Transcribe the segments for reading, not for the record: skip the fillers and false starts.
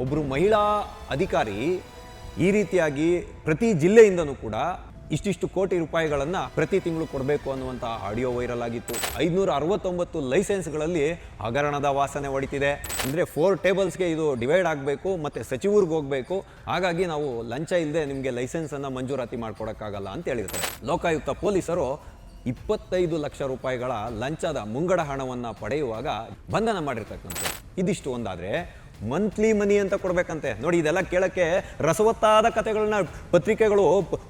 ಒಬ್ಬರು ಮಹಿಳಾ ಅಧಿಕಾರಿ ಈ ರೀತಿಯಾಗಿ ಪ್ರತಿ ಜಿಲ್ಲೆಯಿಂದನೂ ಕೂಡ ಇಷ್ಟಿಷ್ಟು ಕೋಟಿ ರೂಪಾಯಿಗಳನ್ನು ಪ್ರತಿ ತಿಂಗಳು ಕೊಡಬೇಕು ಅನ್ನುವಂಥ ಆಡಿಯೋ ವೈರಲ್ ಆಗಿತ್ತು. 569 ಲೈಸೆನ್ಸ್ಗಳಲ್ಲಿ ಹಗರಣದ ವಾಸನೆ ಹೊಡಿತಿದೆ. ಅಂದರೆ 4 ಟೇಬಲ್ಸ್ಗೆ ಇದು ಡಿವೈಡ್ ಆಗಬೇಕು ಮತ್ತು ಸಚಿವರಿಗೆ ಹೋಗಬೇಕು. ಹಾಗಾಗಿ ನಾವು ಲಂಚ ಇಲ್ಲದೆ ನಿಮಗೆ ಲೈಸೆನ್ಸನ್ನು ಮಂಜೂರಾತಿ ಮಾಡಿಕೊಡೋಕ್ಕಾಗಲ್ಲ ಅಂತ ಹೇಳಿರ್ತಾರೆ. ಲೋಕಾಯುಕ್ತ ಪೊಲೀಸರು 25 ಲಕ್ಷ ರೂಪಾಯಿಗಳ ಲಂಚದ ಮುಂಗಡ ಹಣವನ್ನು ಪಡೆಯುವಾಗ ಬಂಧನ ಮಾಡಿರ್ತಕ್ಕಂಥದ್ದು. ಇದಿಷ್ಟು ಒಂದಾದರೆ ಮಂತ್ಲಿ ಮನಿ ಅಂತ ಕೊಡಬೇಕಂತೆ. ನೋಡಿ, ಇದೆಲ್ಲ ಕೇಳಕ್ಕೆ ರಸವತ್ತಾದ ಕಥೆಗಳನ್ನ ಪತ್ರಿಕೆಗಳು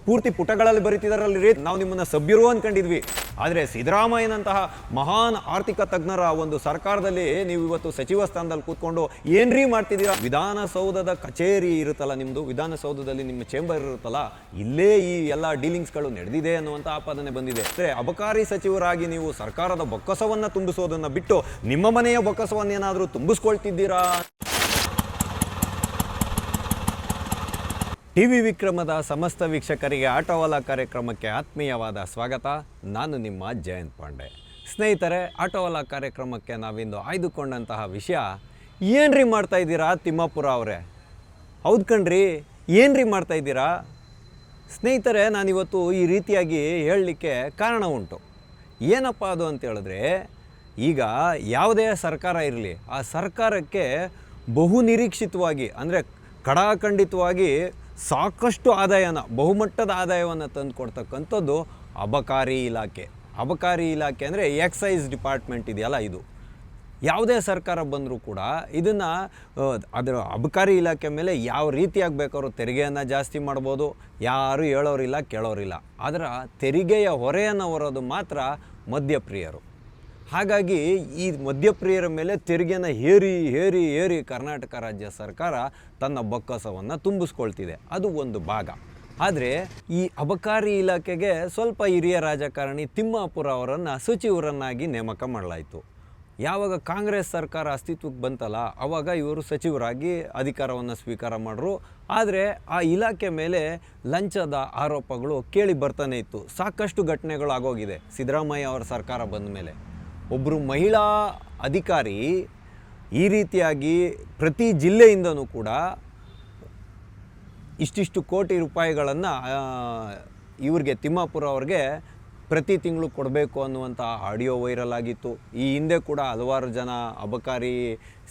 ಪೂರ್ತಿ ಪುಟಗಳಲ್ಲಿ ಬರೀತಿದಾರಲ್ಲಿ. ನಾವು ನಿಮ್ಮನ್ನು ಸಭ್ಯರು ಅಂದ್ಕೊಂಡಿದ್ವಿ. ಆದರೆ ಸಿದ್ದರಾಮಯ್ಯನಂತಹ ಮಹಾನ್ ಆರ್ಥಿಕ ತಜ್ಞರ ಒಂದು ಸರ್ಕಾರದಲ್ಲಿ ನೀವು ಇವತ್ತು ಸಚಿವ ಸ್ಥಾನದಲ್ಲಿ ಕೂತ್ಕೊಂಡು ಏನ್ರೀ ಮಾಡ್ತಿದ್ದೀರಾ? ವಿಧಾನಸೌಧದ ಕಚೇರಿ ಇರುತ್ತಲ್ಲ ನಿಮ್ಮದು, ವಿಧಾನಸೌಧದಲ್ಲಿ ನಿಮ್ಮ ಚೇಂಬರ್ ಇರುತ್ತಲ್ಲ, ಇಲ್ಲೇ ಈ ಎಲ್ಲ ಡೀಲಿಂಗ್ಸ್ಗಳು ನಡೆದಿದೆ ಅನ್ನುವಂಥ ಆಪಾದನೆ ಬಂದಿದೆ. ಅಂದರೆ ಅಬಕಾರಿ ಸಚಿವರಾಗಿ ನೀವು ಸರ್ಕಾರದ ಬೊಕ್ಕಸವನ್ನು ತುಂಬಿಸೋದನ್ನು ಬಿಟ್ಟು ನಿಮ್ಮ ಮನೆಯ ಬೊಕ್ಕಸವನ್ನೇನಾದರೂ ತುಂಬಿಸ್ಕೊಳ್ತಿದ್ದೀರಾ? ಟಿವಿ ವಿಕ್ರಮದ ಸಮಸ್ತ ವೀಕ್ಷಕರಿಗೆ ಆಟೋವಾಲಾ ಕಾರ್ಯಕ್ರಮಕ್ಕೆ ಆತ್ಮೀಯವಾದ ಸ್ವಾಗತ. ನಾನು ನಿಮ್ಮ ಜಯಂತ್ ಪಾಂಡೆ. ಸ್ನೇಹಿತರೆ, ಆಟೋವಾಲಾ ಕಾರ್ಯಕ್ರಮಕ್ಕೆ ನಾವಿಂದು ಆಯ್ದುಕೊಂಡಂತಹ ವಿಷಯ, ಏನ್ರಿ ಮಾಡ್ತಾ ಇದ್ದೀರಾ ತಿಮ್ಮಾಪುರ ಅವರೇ? ಹೌದು ಕಣ್ರಿ, ಏನ್ರಿ ಮಾಡ್ತಾ ಇದ್ದೀರಾ? ಸ್ನೇಹಿತರೆ, ನಾನಿವತ್ತು ಈ ರೀತಿಯಾಗಿ ಹೇಳಲಿಕ್ಕೆ ಕಾರಣ ಉಂಟು. ಏನಪ್ಪ ಅದು ಅಂತ ಹೇಳಿದ್ರೆ, ಈಗ ಯಾವುದೇ ಸರ್ಕಾರ ಇರಲಿ, ಆ ಸರ್ಕಾರಕ್ಕೆ ಬಹು ನಿರೀಕ್ಷಿತವಾಗಿ ಅಂದರೆ ಖಡಾಖಂಡಿತವಾಗಿ ಸಾಕಷ್ಟು ಆದಾಯನ, ಬಹುಮಟ್ಟದ ಆದಾಯವನ್ನು ತಂದು ಕೊಡ್ತಕ್ಕಂಥದ್ದು ಅಬಕಾರಿ ಇಲಾಖೆ. ಅಬಕಾರಿ ಇಲಾಖೆ ಅಂದರೆ ಎಕ್ಸೈಸ್ ಡಿಪಾರ್ಟ್ಮೆಂಟ್ ಇದೆಯಲ್ಲ, ಇದು ಯಾವುದೇ ಸರ್ಕಾರ ಬಂದರೂ ಕೂಡ ಇದನ್ನು ಅದರ ಅಬಕಾರಿ ಇಲಾಖೆ ಮೇಲೆ ಯಾವ ರೀತಿಯಾಗಿ ಬೇಕಾದ್ರೂ ತೆರಿಗೆಯನ್ನು ಜಾಸ್ತಿ ಮಾಡ್ಬೋದು. ಯಾರೂ ಹೇಳೋರಿಲ್ಲ, ಕೇಳೋರಿಲ್ಲ. ಅದರ ತೆರಿಗೆಯ ಹೊರೆಯನ್ನು ಹೊರೋದು ಮಾತ್ರ ಮದ್ಯಪ್ರಿಯರು. ಹಾಗಾಗಿ ಈ ಮದ್ಯಪ್ರಿಯರ ಮೇಲೆ ತೆರಿಗೆನ ಹೇರಿ ಕರ್ನಾಟಕ ರಾಜ್ಯ ಸರ್ಕಾರ ತನ್ನ ಬೊಕ್ಕಸವನ್ನು ತುಂಬಿಸ್ಕೊಳ್ತಿದೆ. ಅದು ಒಂದು ಭಾಗ. ಆದರೆ ಈ ಅಬಕಾರಿ ಇಲಾಖೆಗೆ ಸ್ವಲ್ಪ ಹಿರಿಯ ರಾಜಕಾರಣಿ ತಿಮ್ಮಾಪುರ ಅವರನ್ನು ಸಚಿವರನ್ನಾಗಿ ನೇಮಕ ಮಾಡಲಾಯಿತು. ಯಾವಾಗ ಕಾಂಗ್ರೆಸ್ ಸರ್ಕಾರ ಅಸ್ತಿತ್ವಕ್ಕೆ ಬಂತಲ್ಲ, ಆವಾಗ ಇವರು ಸಚಿವರಾಗಿ ಅಧಿಕಾರವನ್ನು ಸ್ವೀಕಾರ ಮಾಡಿದ್ರು. ಆದರೆ ಆ ಇಲಾಖೆ ಮೇಲೆ ಲಂಚದ ಆರೋಪಗಳು ಕೇಳಿ ಬರ್ತಾನೆ ಇತ್ತು. ಸಾಕಷ್ಟು ಘಟನೆಗಳು ಆಗೋಗಿದೆ ಸಿದ್ದರಾಮಯ್ಯ ಅವರ ಸರ್ಕಾರ ಬಂದ ಮೇಲೆ. ಒಬ್ಬರು ಮಹಿಳಾ ಅಧಿಕಾರಿ ಈ ರೀತಿಯಾಗಿ ಪ್ರತಿ ಜಿಲ್ಲೆಯಿಂದನೂ ಕೂಡ ಇಷ್ಟಿಷ್ಟು ಕೋಟಿ ರೂಪಾಯಿಗಳನ್ನು ಇವ್ರಿಗೆ ತಿಮ್ಮಾಪುರ ಅವ್ರಿಗೆ ಪ್ರತಿ ತಿಂಗಳು ಕೊಡಬೇಕು ಅನ್ನುವಂಥ ಆಡಿಯೋ ವೈರಲ್ ಆಗಿತ್ತು. ಈ ಹಿಂದೆ ಕೂಡ ಹಲವಾರು ಜನ ಅಬಕಾರಿ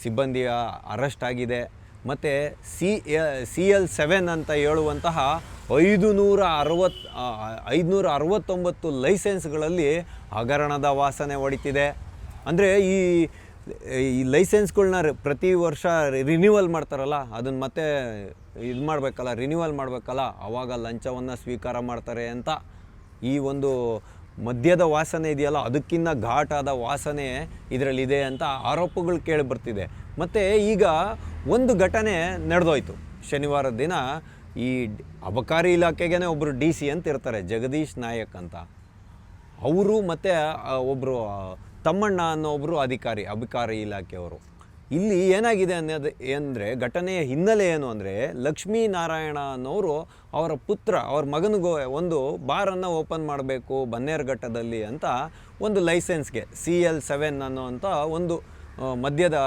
ಸಿಬ್ಬಂದಿಯ ಅರೆಸ್ಟ್ ಆಗಿದೆ. ಮತ್ತು CL7 ಅಂತ ಹೇಳುವಂತಹ 569 ಲೈಸೆನ್ಸ್ಗಳಲ್ಲಿ ಹಗರಣದ ವಾಸನೆ ಹೊಡಿತಿದೆ. ಅಂದರೆ ಈ ಲೈಸೆನ್ಸ್ಗಳನ್ನ ಪ್ರತಿ ವರ್ಷ ರಿನ್ಯೂವಲ್ ಮಾಡ್ತಾರಲ್ಲ, ಅದನ್ನು ಮತ್ತೆ ಇದು ಮಾಡಬೇಕಲ್ಲ, ರಿನ್ಯೂವಲ್ ಮಾಡಬೇಕಲ್ಲ, ಆವಾಗ ಲಂಚವನ್ನು ಸ್ವೀಕಾರ ಮಾಡ್ತಾರೆ ಅಂತ. ಈ ಒಂದು ಮದ್ಯದ ವಾಸನೆ ಇದೆಯಲ್ಲ, ಅದಕ್ಕಿಂತ ಘಾಟಾದ ವಾಸನೆ ಇದರಲ್ಲಿದೆ ಅಂತ ಆರೋಪಗಳು ಕೇಳಿ ಬರ್ತಿದೆ. ಮತ್ತು ಈಗ ಒಂದು ಘಟನೆ ನಡೆದೋಯ್ತು. ಶನಿವಾರದ ದಿನ ಈ ಅಬಕಾರಿ ಇಲಾಖೆಗೇ ಒಬ್ಬರು DC ಅಂತ ಇರ್ತಾರೆ, ಜಗದೀಶ್ ನಾಯಕ್ ಅಂತ. ಅವರು ಮತ್ತು ಒಬ್ಬರು ತಮ್ಮಣ್ಣ ಅನ್ನೋ ಒಬ್ಬರು ಅಧಿಕಾರಿ, ಅಬಕಾರಿ ಇಲಾಖೆಯವರು. ಇಲ್ಲಿ ಏನಾಗಿದೆ ಅನ್ನೋದು ಅಂದರೆ, ಘಟನೆಯ ಹಿನ್ನೆಲೆ ಏನು ಅಂದರೆ, ಲಕ್ಷ್ಮೀನಾರಾಯಣ ಅನ್ನೋರು ಅವರ ಪುತ್ರ, ಅವ್ರ ಮಗನಿಗೂ ಒಂದು ಬಾರನ್ನು ಓಪನ್ ಮಾಡಬೇಕು ಬನ್ನೇರುಘಟ್ಟದಲ್ಲಿ ಅಂತ ಒಂದು ಲೈಸೆನ್ಸ್ಗೆ CL7 ಅನ್ನೋವಂಥ ಒಂದು ಮದ್ಯದ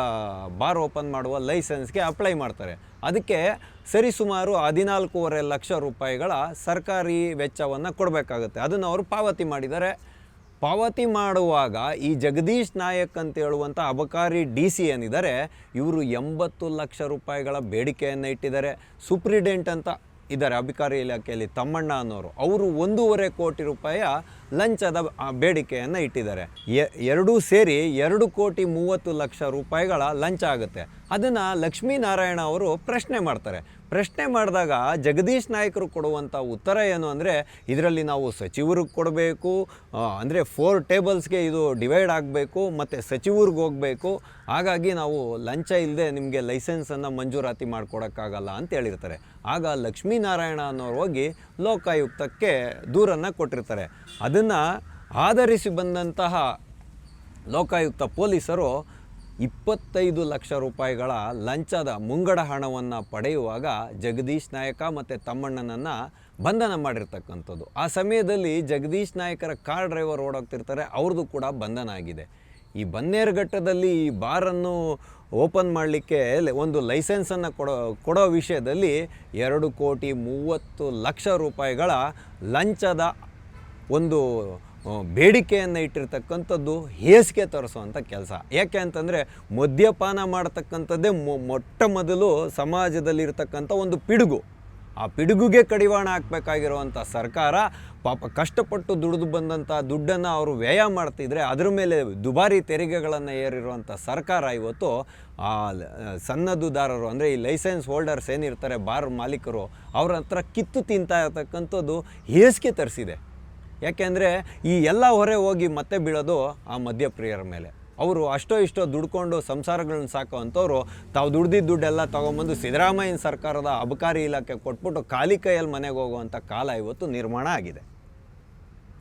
ಬಾರ್ ಓಪನ್ ಮಾಡುವ ಲೈಸೆನ್ಸ್ಗೆ ಅಪ್ಲೈ ಮಾಡ್ತಾರೆ. ಅದಕ್ಕೆ ಸರಿಸುಮಾರು 14.5 ಲಕ್ಷ ರೂಪಾಯಿಗಳ ಸರ್ಕಾರಿ ವೆಚ್ಚವನ್ನು ಕೊಡಬೇಕಾಗುತ್ತೆ. ಅದನ್ನು ಅವರು ಪಾವತಿ ಮಾಡಿದ್ದಾರೆ. ಪಾವತಿ ಮಾಡುವಾಗ ಈ ಜಗದೀಶ್ ನಾಯಕ್ ಅಂತ ಹೇಳುವಂಥ ಅಬಕಾರಿ DC ಏನಿದ್ದಾರೆ, ಇವರು 80 ಲಕ್ಷ ರೂಪಾಯಿಗಳ ಬೇಡಿಕೆಯನ್ನು ಇಟ್ಟಿದ್ದಾರೆ. ಸೂಪ್ರಿಡೆಂಟ್ ಅಂತ ಇದ್ದಾರೆ ಅಬಕಾರಿ ಇಲಾಖೆಯಲ್ಲಿ, ತಮ್ಮಣ್ಣ ಅನ್ನೋರು. ಅವರು 1.5 ಕೋಟಿ ರೂಪಾಯಿಯ ಲಂಚದ ಬೇಡಿಕೆಯನ್ನು ಇಟ್ಟಿದ್ದಾರೆ. ಎರಡೂ ಸೇರಿ 2.30 ಲಕ್ಷ ರೂಪಾಯಿಗಳ ಲಂಚ ಆಗುತ್ತೆ. ಅದನ್ನು ಲಕ್ಷ್ಮೀನಾರಾಯಣ ಅವರು ಪ್ರಶ್ನೆ ಮಾಡ್ತಾರೆ. ಪ್ರಶ್ನೆ ಮಾಡಿದಾಗ ಜಗದೀಶ್ ನಾಯಕರು ಕೊಡುವಂಥ ಉತ್ತರ ಏನು ಅಂದರೆ, ಇದರಲ್ಲಿ ನಾವು ಸಚಿವರಿಗೆ ಕೊಡಬೇಕು, ಅಂದರೆ 4 ಟೇಬಲ್ಸ್ಗೆ ಇದು ಡಿವೈಡ್ ಆಗಬೇಕು ಮತ್ತು ಸಚಿವರಿಗೆ ಹೋಗಬೇಕು. ಹಾಗಾಗಿ ನಾವು ಲಂಚ ಇಲ್ಲದೆ ನಿಮಗೆ ಲೈಸೆನ್ಸನ್ನು ಮಂಜೂರಾತಿ ಮಾಡಿಕೊಡೋಕ್ಕಾಗಲ್ಲ ಅಂತ ಹೇಳಿರ್ತಾರೆ. ಆಗ ಲಕ್ಷ್ಮೀನಾರಾಯಣ ಅನ್ನೋರು ಹೋಗಿ ಲೋಕಾಯುಕ್ತಕ್ಕೆ ದೂರನ್ನು ಕೊಟ್ಟಿರ್ತಾರೆ. ಅದನ್ನು ಆಧರಿಸಿ ಬಂದಂತಹ ಲೋಕಾಯುಕ್ತ ಪೊಲೀಸರು 25 ಲಕ್ಷ ರೂಪಾಯಿಗಳ ಲಂಚದ ಮುಂಗಡ ಹಣವನ್ನು ಪಡೆಯುವಾಗ ಜಗದೀಶ್ ನಾಯಕ ಮತ್ತು ತಮ್ಮಣ್ಣನನ್ನು ಬಂಧನ ಮಾಡಿರ್ತಕ್ಕಂಥದ್ದು. ಆ ಸಮಯದಲ್ಲಿ ಜಗದೀಶ್ ನಾಯಕರ ಕಾರ್ ಡ್ರೈವರ್ ಓಡೋಗ್ತಿರ್ತಾರೆ, ಅವ್ರದ್ದು ಕೂಡ ಬಂಧನ ಆಗಿದೆ. ಈ ಬನ್ನೇರುಘಟ್ಟದಲ್ಲಿ ಈ ಬಾರನ್ನು ಓಪನ್ ಮಾಡಲಿಕ್ಕೆ ಒಂದು ಲೈಸೆನ್ಸನ್ನು ಕೊಡೋ ವಿಷಯದಲ್ಲಿ 2,30,00,000 ರೂಪಾಯಿಗಳ ಲಂಚದ ಒಂದು ಬೇಡಿಕೆಯನ್ನು ಇಟ್ಟಿರ್ತಕ್ಕಂಥದ್ದು ಹೇಸಿಗೆ ತರಿಸುವಂಥ ಕೆಲಸ. ಯಾಕೆ ಅಂತಂದರೆ ಮದ್ಯಪಾನ ಮಾಡ್ತಕ್ಕಂಥದ್ದೇ ಮೊಟ್ಟ ಮೊದಲು ಸಮಾಜದಲ್ಲಿರ್ತಕ್ಕಂಥ ಒಂದು ಪಿಡುಗು. ಆ ಪಿಡುಗುಗೆ ಕಡಿವಾಣ ಹಾಕಬೇಕಾಗಿರುವಂಥ ಸರ್ಕಾರ ಪಾಪ ಕಷ್ಟಪಟ್ಟು ದುಡಿದು ಬಂದಂಥ ದುಡ್ಡನ್ನು ಅವರು ವ್ಯಯ ಮಾಡ್ತಿದ್ರೆ ಅದರ ಮೇಲೆ ದುಬಾರಿ ತೆರಿಗೆಗಳನ್ನು ಏರಿರುವಂಥ ಸರ್ಕಾರ ಇವತ್ತು ಆ ಸನ್ನದುದಾರರು ಅಂದರೆ ಈ ಲೈಸೆನ್ಸ್ ಹೋಲ್ಡರ್ಸ್ ಏನಿರ್ತಾರೆ, ಬಾರ್ ಮಾಲೀಕರು, ಅವ್ರ ಹತ್ರ ಕಿತ್ತು ತಿಂತಾ ಇರ್ತಕ್ಕಂಥದ್ದು ಹೇಸಿಗೆ ತರಿಸಿದೆ. ಯಾಕೆಂದರೆ ಈ ಎಲ್ಲ ಹೊರೆ ಹೋಗಿ ಮತ್ತೆ ಬೀಳೋದು ಆ ಮದ್ಯಪ್ರಿಯರ ಮೇಲೆ. ಅವರು ಅಷ್ಟೋ ಇಷ್ಟೋ ದುಡ್ಕೊಂಡು ಸಂಸಾರಗಳನ್ನ ಸಾಕೋವಂಥವ್ರು ತಾವು ದುಡ್ದಿದ್ದ ದುಡ್ಡೆಲ್ಲ ತೊಗೊಂಬಂದು ಸಿದ್ದರಾಮಯ್ಯನ ಸರ್ಕಾರದ ಅಬಕಾರಿ ಇಲಾಖೆ ಕೊಟ್ಬಿಟ್ಟು ಖಾಲಿ ಕೈಯಲ್ಲಿ ಮನೆಗೆ ಹೋಗುವಂಥ ಕಾಲ ಇವತ್ತು ನಿರ್ಮಾಣ ಆಗಿದೆ.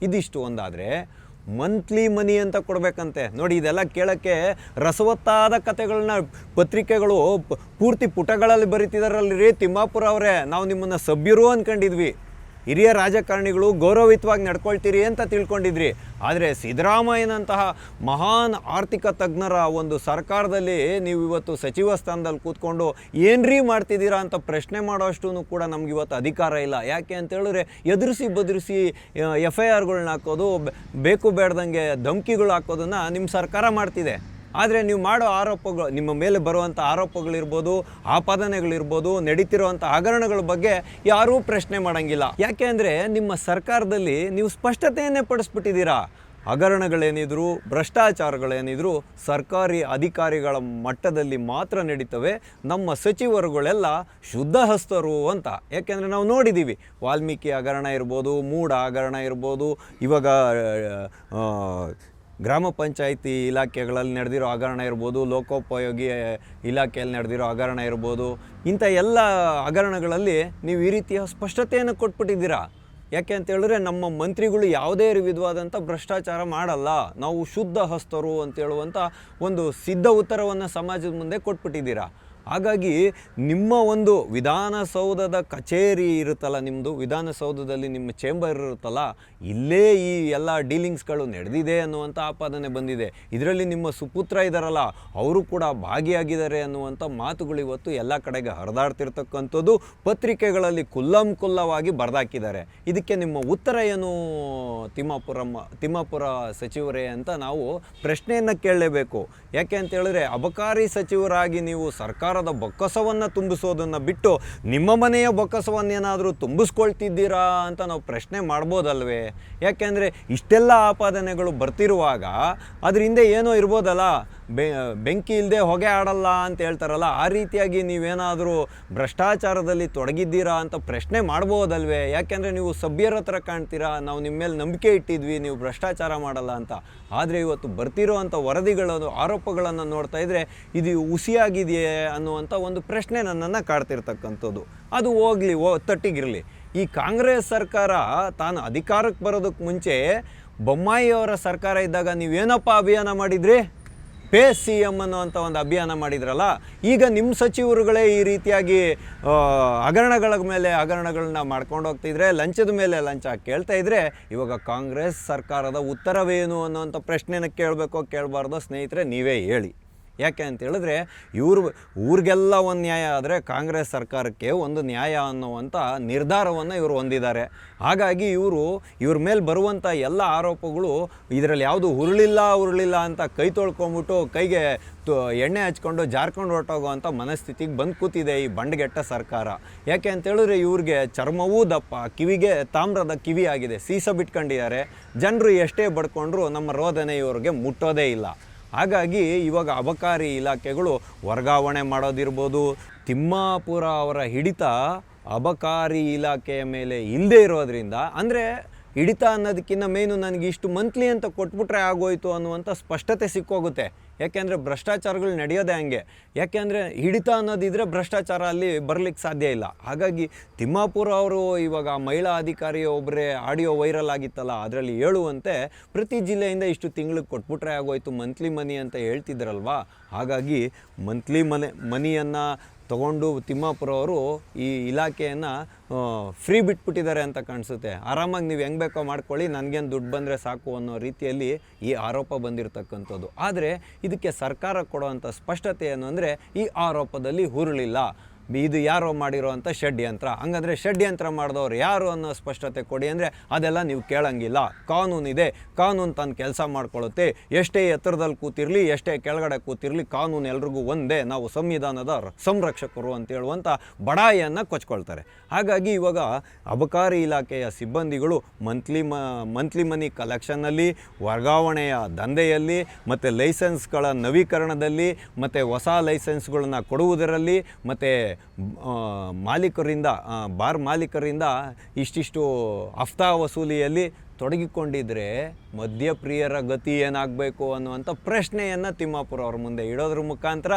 ಇದಿಷ್ಟು ಒಂದಾದರೆ ಮಂತ್ಲಿ ಮನಿ ಅಂತ ಕೊಡಬೇಕಂತೆ. ನೋಡಿ, ಇದೆಲ್ಲ ಕೇಳೋಕ್ಕೆ ರಸವತ್ತಾದ ಕಥೆಗಳನ್ನ ಪತ್ರಿಕೆಗಳು ಪೂರ್ತಿ ಪುಟಗಳಲ್ಲಿ ಬರೀತಿದಾರಲ್ರಿ. ತಿಮ್ಮಾಪುರ ಅವರೇ, ನಾವು ನಿಮ್ಮನ್ನು ಸಭ್ಯರು ಅಂದ್ಕೊಂಡಿದ್ವಿ, ಹಿರಿಯ ರಾಜಕಾರಣಿಗಳು ಗೌರವಯುತವಾಗಿ ನಡ್ಕೊಳ್ತೀರಿ ಅಂತ ತಿಳ್ಕೊಂಡಿದ್ರಿ. ಆದರೆ ಸಿದ್ದರಾಮಯ್ಯನಂತಹ ಮಹಾನ್ ಆರ್ಥಿಕ ತಜ್ಞರ ಒಂದು ಸರ್ಕಾರದಲ್ಲಿ ನೀವು ಇವತ್ತು ಸಚಿವ ಸ್ಥಾನದಲ್ಲಿ ಕೂತ್ಕೊಂಡು ಏನ್ರೀ ಮಾಡ್ತಿದ್ದೀರಾ ಅಂತ ಪ್ರಶ್ನೆ ಮಾಡೋಷ್ಟು ಕೂಡ ನಮ್ಗೆ ಇವತ್ತು ಅಧಿಕಾರ ಇಲ್ಲ. ಯಾಕೆ ಅಂತೇಳಿದ್ರೆ ಎದುರಿಸಿ ಬದುರಿಸಿ FIRಗಳನ್ನ ಹಾಕೋದು, ಬೇಕು ಬೇಡ್ದಂಗೆ ಧಮಕಿಗಳು ಹಾಕೋದನ್ನು ನಿಮ್ಮ ಸರ್ಕಾರ ಮಾಡ್ತಿದೆ. ಆದರೆ ನೀವು ಮಾಡೋ ಆರೋಪಗಳು, ನಿಮ್ಮ ಮೇಲೆ ಬರುವಂಥ ಆರೋಪಗಳಿರ್ಬೋದು, ಆಪಾದನೆಗಳಿರ್ಬೋದು, ನಡೀತಿರುವಂಥ ಹಗರಣಗಳ ಬಗ್ಗೆ ಯಾರೂ ಪ್ರಶ್ನೆ ಮಾಡೋಂಗಿಲ್ಲ. ಯಾಕೆ ಅಂದರೆ ನಿಮ್ಮ ಸರ್ಕಾರದಲ್ಲಿ ನೀವು ಸ್ಪಷ್ಟತೆಯನ್ನೇ ಪಡಿಸ್ಬಿಟ್ಟಿದ್ದೀರಾ. ಹಗರಣಗಳೇನಿದ್ರು, ಭ್ರಷ್ಟಾಚಾರಗಳೇನಿದ್ರು ಸರ್ಕಾರಿ ಅಧಿಕಾರಿಗಳ ಮಟ್ಟದಲ್ಲಿ ಮಾತ್ರ ನಡೀತವೆ. ನಮ್ಮ ಸಚಿವರುಗಳೆಲ್ಲ ಶುದ್ಧ ಹಸ್ತರು ಅಂತ. ಯಾಕೆಂದರೆ ನಾವು ನೋಡಿದ್ದೀವಿ, ವಾಲ್ಮೀಕಿ ಹಗರಣ ಇರ್ಬೋದು, ಮೂಡ ಹಗರಣ ಇರ್ಬೋದು, ಇವಾಗ ಗ್ರಾಮ ಪಂಚಾಯಿತಿ ಇಲಾಖೆಗಳಲ್ಲಿ ನಡೆದಿರೋ ಹಗರಣ ಇರ್ಬೋದು, ಲೋಕೋಪಯೋಗಿ ಇಲಾಖೆಯಲ್ಲಿ ನಡೆದಿರೋ ಹಗರಣ ಇರ್ಬೋದು, ಇಂಥ ಎಲ್ಲ ಹಗರಣಗಳಲ್ಲಿ ನೀವು ಈ ರೀತಿಯ ಸ್ಪಷ್ಟತೆಯನ್ನು ಕೊಟ್ಬಿಟ್ಟಿದ್ದೀರಾ. ಯಾಕೆ ಅಂತ ಹೇಳಿದ್ರೆ ನಮ್ಮ ಮಂತ್ರಿಗಳು ಯಾವುದೇ ವಿಧವಾದಂಥ ಭ್ರಷ್ಟಾಚಾರ ಮಾಡಲ್ಲ, ನಾವು ಶುದ್ಧ ಹಸ್ತರು ಅಂತೇಳುವಂಥ ಒಂದು ಸಿದ್ಧ ಉತ್ತರವನ್ನು ಸಮಾಜದ ಮುಂದೆ ಕೊಟ್ಬಿಟ್ಟಿದ್ದೀರಾ. ಹಾಗಾಗಿ ನಿಮ್ಮ ಒಂದು ವಿಧಾನಸೌಧದ ಕಚೇರಿ ಇರುತ್ತಲ್ಲ, ನಿಮ್ಮದು ವಿಧಾನಸೌಧದಲ್ಲಿ ನಿಮ್ಮ ಚೇಂಬರ್ ಇರುತ್ತಲ್ಲ, ಇಲ್ಲೇ ಈ ಎಲ್ಲ ಡೀಲಿಂಗ್ಸ್ಗಳು ನಡೆದಿದೆ ಅನ್ನುವಂಥ ಆಪಾದನೆ ಬಂದಿದೆ. ಇದರಲ್ಲಿ ನಿಮ್ಮ ಸುಪುತ್ರ ಇದ್ದಾರಲ್ಲ, ಅವರು ಕೂಡ ಭಾಗಿಯಾಗಿದ್ದಾರೆ ಅನ್ನುವಂಥ ಮಾತುಗಳು ಇವತ್ತು ಎಲ್ಲ ಕಡೆಗೆ ಹರಿದಾಡ್ತಿರ್ತಕ್ಕಂಥದ್ದು, ಪತ್ರಿಕೆಗಳಲ್ಲಿ ಕುಲ್ಲಂಕುಲ್ಲವಾಗಿ ಬರೆದಾಕಿದ್ದಾರೆ. ಇದಕ್ಕೆ ನಿಮ್ಮ ಉತ್ತರ ಏನು ತಿಮ್ಮಾಪುರ ಸಚಿವರೇ ಅಂತ ನಾವು ಪ್ರಶ್ನೆಯನ್ನು ಕೇಳಲೇಬೇಕು. ಯಾಕೆ ಅಂತ ಹೇಳಿದ್ರೆ ಅಬಕಾರಿ ಸಚಿವರಾಗಿ ನೀವು ಸರ್ಕಾರದ ಬೊಕ್ಕಸವನ್ನು ತುಂಬಿಸೋದನ್ನು ಬಿಟ್ಟು ನಿಮ್ಮ ಮನೆಯ ಬೊಕ್ಕಸವನ್ನೇನಾದರೂ ತುಂಬಿಸ್ಕೊಳ್ತಿದ್ದೀರಾ ಅಂತ ನಾವು ಪ್ರಶ್ನೆ ಮಾಡ್ಬೋದಲ್ವೇ? ಯಾಕೆಂದರೆ ಇಷ್ಟೆಲ್ಲ ಆಪಾದನೆಗಳು ಬರ್ತಿರುವಾಗ ಅದ್ರ ಹಿಂದೆ ಏನೋ ಇರ್ಬೋದಲ್ಲ, ಬೆಂಕಿ ಇಲ್ಲದೆ ಹೊಗೆ ಆಡಲ್ಲ ಅಂತ ಹೇಳ್ತಾರಲ್ಲ, ಆ ರೀತಿಯಾಗಿ ನೀವೇನಾದರೂ ಭ್ರಷ್ಟಾಚಾರದಲ್ಲಿ ತೊಡಗಿದ್ದೀರಾ ಅಂತ ಪ್ರಶ್ನೆ ಮಾಡ್ಬೋದಲ್ವೇ? ಯಾಕೆಂದರೆ ನೀವು ಸಭ್ಯರ ಹತ್ರ ಕಾಣ್ತೀರಾ, ನಾವು ನಿಮ್ಮ ಮೇಲೆ ನಂಬಿಕೆ ಇಟ್ಟಿದ್ವಿ, ನೀವು ಭ್ರಷ್ಟಾಚಾರ ಮಾಡಲ್ಲ ಅಂತ. ಆದರೆ ಇವತ್ತು ಬರ್ತಿರೋವಂಥ ವರದಿಗಳನ್ನು, ಆರೋಪಗಳನ್ನು ನೋಡ್ತಾ ಇದ್ದರೆ ಇದು ಹುಸಿಯಾಗಿದೆಯೇ ಅನ್ನುವಂಥ ಒಂದು ಪ್ರಶ್ನೆ ನನ್ನನ್ನು ಕಾಡ್ತಿರ್ತಕ್ಕಂಥದ್ದು. ಅದು ಹೋಗಲಿ, ತಟ್ಟಿಗಿರಲಿ. ಈ ಕಾಂಗ್ರೆಸ್ ಸರ್ಕಾರ ತಾನು ಅಧಿಕಾರಕ್ಕೆ ಬರೋದಕ್ಕೆ ಮುಂಚೆ ಬೊಮ್ಮಾಯಿಯವರ ಸರ್ಕಾರ ಇದ್ದಾಗ ನೀವೇನಪ್ಪ ಅಭಿಯಾನ ಮಾಡಿದ್ರಿ? ಪೇ CM ಅನ್ನುವಂಥ ಒಂದು ಅಭಿಯಾನ ಮಾಡಿದ್ರಲ್ಲ. ಈಗ ನಿಮ್ಮ ಸಚಿವರುಗಳೇ ಈ ರೀತಿಯಾಗಿ ಹಗರಣಗಳ ಮೇಲೆ ಹಗರಣಗಳನ್ನ ಮಾಡ್ಕೊಂಡು ಹೋಗ್ತಿದ್ರೆ, ಲಂಚದ ಮೇಲೆ ಲಂಚ ಕೇಳ್ತಾ ಇದ್ದರೆ, ಇವಾಗ ಕಾಂಗ್ರೆಸ್ ಸರ್ಕಾರದ ಉತ್ತರವೇನು ಅನ್ನೋಂಥ ಪ್ರಶ್ನೆನ ಕೇಳಬೇಕೋ ಕೇಳಬಾರ್ದೋ ಸ್ನೇಹಿತರೆ ನೀವೇ ಹೇಳಿ. ಯಾಕೆ ಅಂತ ಹೇಳಿದ್ರೆ ಊರಿಗೆಲ್ಲ ಒಂದು ನ್ಯಾಯ ಆದರೆ ಕಾಂಗ್ರೆಸ್ ಸರ್ಕಾರಕ್ಕೆ ಒಂದು ನ್ಯಾಯ ಅನ್ನುವಂಥ ನಿರ್ಧಾರವನ್ನು ಇವರು ಹೊಂದಿದ್ದಾರೆ. ಹಾಗಾಗಿ ಇವ್ರ ಮೇಲೆ ಬರುವಂಥ ಎಲ್ಲ ಆರೋಪಗಳು ಇದರಲ್ಲಿ ಯಾವುದು ಉರುಳಿಲ್ಲ ಅಂತ ಕೈ ತೊಳ್ಕೊಂಬಿಟ್ಟು ಕೈಗೆ ಎಣ್ಣೆ ಹಚ್ಕೊಂಡು ಜಾರ್ಕೊಂಡು ಹೊರಟೋಗುವಂಥ ಮನಸ್ಥಿತಿಗೆ ಬಂದು ಕೂತಿದೆ ಈ ಬಂಡಗೆಟ್ಟ ಸರ್ಕಾರ. ಯಾಕೆ ಅಂತ ಹೇಳಿದ್ರೆ ಇವ್ರಿಗೆ ಚರ್ಮವೂ ದಪ್ಪ, ಕಿವಿಗೆ ತಾಮ್ರದ ಕಿವಿ ಆಗಿದೆ, ಸೀಸ ಬಿಟ್ಕೊಂಡಿದ್ದಾರೆ. ಜನರು ಎಷ್ಟೇ ಬಡ್ಕೊಂಡ್ರು ನಮ್ಮ ರೋದನೆ ಇವ್ರಿಗೆ ಮುಟ್ಟೋದೇ ಇಲ್ಲ. ಹಾಗಾಗಿ ಇವಾಗ ಅಬಕಾರಿ ಇಲಾಖೆಗಳು ವರ್ಗಾವಣೆ ಮಾಡೋದಿರ್ಬೋದು, ತಿಮ್ಮಾಪುರ ಅವರ ಹಿಡಿತ ಅಬಕಾರಿ ಇಲಾಖೆಯ ಮೇಲೆ ಇಲ್ಲದೇ ಇರೋದ್ರಿಂದ, ಅಂದರೆ ಹಿಡಿತ ಅನ್ನೋದಕ್ಕಿಂತ ಮೇನು ನನಗೆ ಇಷ್ಟು ಮಂತ್ಲಿ ಅಂತ ಕೊಟ್ಬಿಟ್ರೆ ಆಗೋಯ್ತು ಅನ್ನುವಂಥ ಸ್ಪಷ್ಟತೆ ಸಿಕ್ಕೋಗುತ್ತೆ. ಯಾಕೆಂದರೆ ಭ್ರಷ್ಟಾಚಾರಗಳು ನಡೆಯೋದೇ ಹಂಗೆ. ಯಾಕೆಂದರೆ ಹಿಡಿತ ಅನ್ನೋದಿದ್ರೆ ಭ್ರಷ್ಟಾಚಾರ ಅಲ್ಲಿ ಬರಲಿಕ್ಕೆ ಸಾಧ್ಯ ಇಲ್ಲ. ಹಾಗಾಗಿ ತಿಮ್ಮಾಪುರ ಅವರು ಇವಾಗ ಮಹಿಳಾ ಅಧಿಕಾರಿ ಒಬ್ಬರೇ ಆಡಿಯೋ ವೈರಲ್ ಆಗಿತ್ತಲ್ಲ, ಅದರಲ್ಲಿ ಹೇಳುವಂತೆ ಪ್ರತಿ ಜಿಲ್ಲೆಯಿಂದ ಇಷ್ಟು ತಿಂಗಳಿಗೆ ಕೊಟ್ಬಿಟ್ರೆ ಆಗೋಯ್ತು ಮಂತ್ಲಿ ಮನಿ ಅಂತ ಹೇಳ್ತಿದ್ರಲ್ವ. ಹಾಗಾಗಿ ಮಂತ್ಲಿ ಮನಿಯನ್ನು ತಗೊಂಡು ತಿಮ್ಮಾಪುರ ಅವರು ಈ ಇಲಾಖೆಯನ್ನು ಫ್ರೀ ಬಿಟ್ಬಿಟ್ಟಿದ್ದಾರೆ ಅಂತ ಕಾಣಿಸುತ್ತೆ. ಆರಾಮಾಗಿ ನೀವು ಹೆಂಗೆ ಬೇಕೋ ಮಾಡ್ಕೊಳ್ಳಿ, ನನಗೇನು ದುಡ್ಡು ಬಂದರೆ ಸಾಕು ಅನ್ನೋ ರೀತಿಯಲ್ಲಿ ಈ ಆರೋಪ ಬಂದಿರತಕ್ಕಂಥದ್ದು. ಆದರೆ ಇದಕ್ಕೆ ಸರ್ಕಾರ ಕೊಡುವಂಥ ಸ್ಪಷ್ಟತೆ ಏನು ಅಂದರೆ, ಈ ಆರೋಪದಲ್ಲಿ ಹುರುಳಿಲ್ಲ, ಇದು ಯಾರೋ ಮಾಡಿರೋ ಅಂಥ ಷಡ್ಯಂತ್ರ. ಹಂಗಂದರೆ ಷಡ್ಯಂತ್ರ ಮಾಡಿದವ್ರು ಯಾರು ಅನ್ನೋ ಸ್ಪಷ್ಟತೆ ಕೊಡಿ ಅಂದರೆ ಅದೆಲ್ಲ ನೀವು ಕೇಳಂಗಿಲ್ಲ. ಕಾನೂನಿದೆ, ಕಾನೂನು ತನ್ನ ಕೆಲಸ ಮಾಡ್ಕೊಳ್ಳುತ್ತೆ. ಎಷ್ಟೇ ಎತ್ತರದಲ್ಲಿ ಕೂತಿರಲಿ, ಎಷ್ಟೇ ಕೆಳಗಡೆ ಕೂತಿರಲಿ, ಕಾನೂನು ಎಲ್ರಿಗೂ ಒಂದೇ, ನಾವು ಸಂವಿಧಾನದ ಸಂರಕ್ಷಕರು ಅಂತ ಹೇಳುವಂಥ ಬಡಾಯಿಯನ್ನು ಕೊಚ್ಕೊಳ್ತಾರೆ. ಹಾಗಾಗಿ ಇವಾಗ ಅಬಕಾರಿ ಇಲಾಖೆಯ ಸಿಬ್ಬಂದಿಗಳು ಮಂತ್ಲಿ ಮನಿ ಕಲೆಕ್ಷನ್ನಲ್ಲಿ, ವರ್ಗಾವಣೆಯ ದಂಧೆಯಲ್ಲಿ, ಮತ್ತು ಲೈಸೆನ್ಸ್ಗಳ ನವೀಕರಣದಲ್ಲಿ, ಮತ್ತು ಹೊಸ ಲೈಸೆನ್ಸ್ಗಳನ್ನ ಕೊಡುವುದರಲ್ಲಿ, ಮತ್ತು ಬಾರ್ ಮಾಲೀಕರಿಂದ ಇಷ್ಟಿಷ್ಟು ಹಫ್ತಾ ವಸೂಲಿಯಲ್ಲಿ ತೊಡಗಿಕೊಂಡಿದ್ರೆ ಮದ್ಯಪ್ರಿಯರ ಗತಿ ಏನಾಗಬೇಕು ಅನ್ನುವಂಥ ಪ್ರಶ್ನೆಯನ್ನು ತಿಮ್ಮಾಪುರ ಅವ್ರ ಮುಂದೆ ಇಡೋದ್ರ ಮುಖಾಂತರ,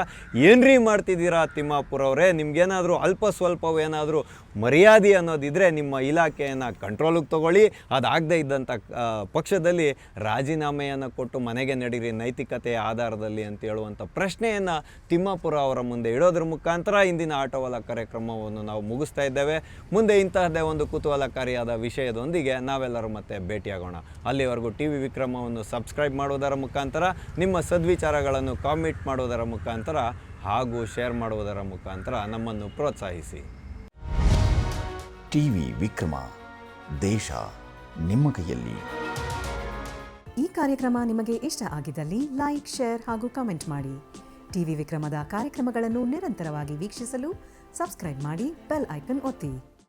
ಏನ್ರೀ ಮಾಡ್ತಿದ್ದೀರಾ ತಿಮ್ಮಾಪುರ ಅವರೇ, ನಿಮ್ಗೇನಾದರೂ ಅಲ್ಪ ಸ್ವಲ್ಪವೇನಾದರೂ ಮರ್ಯಾದೆ ಅನ್ನೋದಿದ್ದರೆ ನಿಮ್ಮ ಇಲಾಖೆಯನ್ನು ಕಂಟ್ರೋಲಿಗೆ ತೊಗೊಳ್ಳಿ, ಅದಾಗದೇ ಇದ್ದಂಥ ಪಕ್ಷದಲ್ಲಿ ರಾಜೀನಾಮೆಯನ್ನು ಕೊಟ್ಟು ಮನೆಗೆ ನಡೀರಿ ನೈತಿಕತೆಯ ಆಧಾರದಲ್ಲಿ ಅಂತ ಹೇಳುವಂಥ ಪ್ರಶ್ನೆಯನ್ನು ತಿಮ್ಮಾಪುರ ಅವರ ಮುಂದೆ ಇಡೋದ್ರ ಮುಖಾಂತರ ಇಂದಿನ ಆಟೋವಲ ಕಾರ್ಯಕ್ರಮವನ್ನು ನಾವು ಮುಗಿಸ್ತಾ ಇದ್ದೇವೆ. ಮುಂದೆ ಇಂತಹದ್ದೇ ಒಂದು ಕುತೂಹಲಕಾರಿಯಾದ ವಿಷಯದೊಂದಿಗೆ ನಾವೆಲ್ಲರೂ ಮತ್ತೆ ಭೇಟಿಯಾಗೋಣ. ಅಲ್ಲಿವರೆಗೂ ಟಿವಿ ವಿಕ್ರಮವನ್ನು ಸಬ್ಸ್ಕ್ರೈಬ್ ಮಾಡುವುದರ ಮುಖಾಂತರ, ನಿಮ್ಮ ಸದ್ವಿಚಾರಗಳನ್ನು ಕಾಮೆಂಟ್ ಮಾಡುವುದರ ಮುಖಾಂತರ ಹಾಗೂ ಶೇರ್ ಮಾಡುವುದರ ಮುಖಾಂತರ ನಮ್ಮನ್ನು ಪ್ರೋತ್ಸಾಹಿಸಿ. ಟಿವಿ ವಿಕ್ರಮ, ದೇಶ ನಿಮ್ಮ ಕೈಯಲ್ಲಿ. ಈ ಕಾರ್ಯಕ್ರಮ ನಿಮಗೆ ಇಷ್ಟ ಆಗಿದ್ದಲ್ಲಿ ಲೈಕ್, ಶೇರ್ ಹಾಗೂ ಕಮೆಂಟ್ ಮಾಡಿ. ಟಿವಿ ವಿಕ್ರಮದ ಕಾರ್ಯಕ್ರಮಗಳನ್ನು ನಿರಂತರವಾಗಿ ವೀಕ್ಷಿಸಲು ಸಬ್ಸ್ಕ್ರೈಬ್ ಮಾಡಿ, ಬೆಲ್ ಐಕನ್ ಒತ್ತಿ.